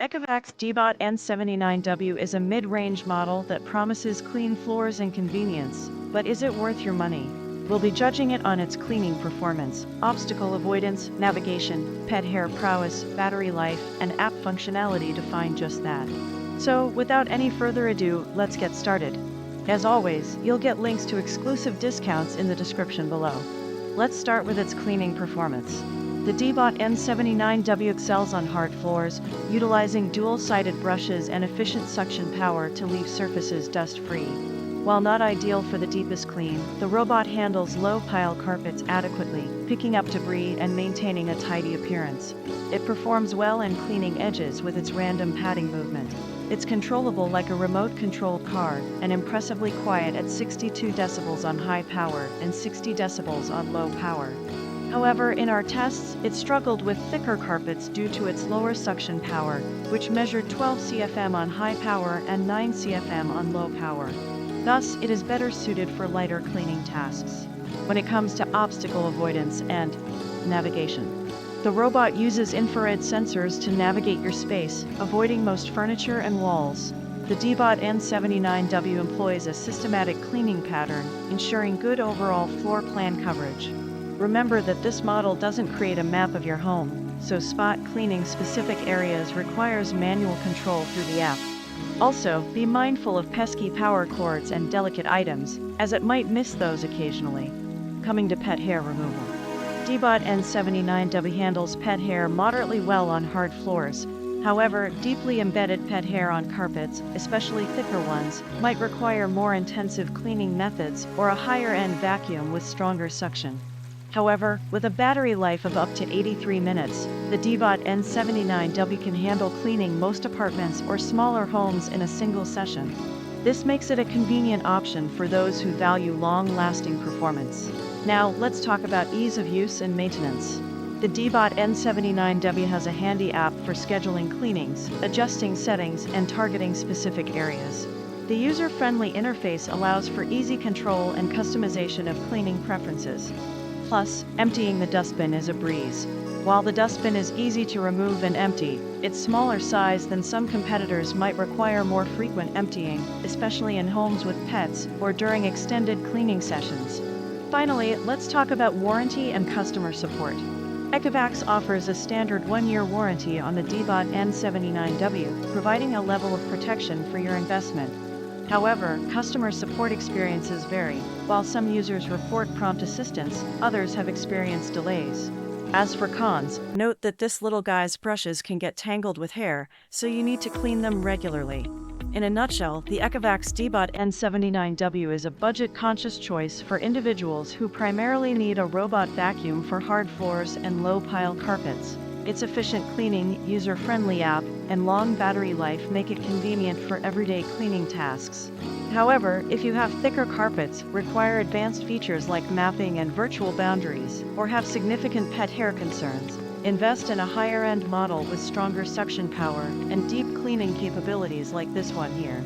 Ecovacs Deebot N79W is a mid-range model that promises clean floors and convenience, but is it worth your money? We'll be judging it on its cleaning performance, obstacle avoidance, navigation, pet hair prowess, battery life, and app functionality to find just that. So, without any further ado, let's get started. As always, you'll get links to exclusive discounts in the description below. Let's start with its cleaning performance. The Deebot N79W excels on hard floors, utilizing dual-sided brushes and efficient suction power to leave surfaces dust-free. While not ideal for the deepest clean, the robot handles low-pile carpets adequately, picking up debris and maintaining a tidy appearance. It performs well in cleaning edges with its random patting movement. It's controllable like a remote-controlled car, and impressively quiet at 62 decibels on high power and 60 decibels on low power. However, in our tests, it struggled with thicker carpets due to its lower suction power, which measured 12 CFM on high power and 9 CFM on low power. Thus, it is better suited for lighter cleaning tasks. When it comes to obstacle avoidance and navigation, the robot uses infrared sensors to navigate your space, avoiding most furniture and walls. The Deebot N79W employs a systematic cleaning pattern, ensuring good overall floor plan coverage. Remember that this model doesn't create a map of your home, so spot cleaning specific areas requires manual control through the app. Also, be mindful of pesky power cords and delicate items, as it might miss those occasionally. Coming to pet hair removal. Deebot N79W handles pet hair moderately well on hard floors. However, deeply embedded pet hair on carpets, especially thicker ones, might require more intensive cleaning methods or a higher-end vacuum with stronger suction. However, with a battery life of up to 83 minutes, the Deebot N79W can handle cleaning most apartments or smaller homes in a single session. This makes it a convenient option for those who value long-lasting performance. Now, let's talk about ease of use and maintenance. The Deebot N79W has a handy app for scheduling cleanings, adjusting settings, and targeting specific areas. The user-friendly interface allows for easy control and customization of cleaning preferences. Plus, emptying the dustbin is a breeze. While the dustbin is easy to remove and empty, its smaller size than some competitors might require more frequent emptying, especially in homes with pets or during extended cleaning sessions. Finally, let's talk about warranty and customer support. Ecovacs offers a standard 1-year warranty on the Deebot N79W, providing a level of protection for your investment. However, customer support experiences vary. While some users report prompt assistance, others have experienced delays. As for cons, note that this little guy's brushes can get tangled with hair, so you need to clean them regularly. In a nutshell, the Ecovacs Deebot N79W is a budget-conscious choice for individuals who primarily need a robot vacuum for hard floors and low-pile carpets. Its efficient cleaning, user-friendly app, and long battery life make it convenient for everyday cleaning tasks. However, if you have thicker carpets, require advanced features like mapping and virtual boundaries, or have significant pet hair concerns, invest in a higher-end model with stronger suction power and deep cleaning capabilities like this one here.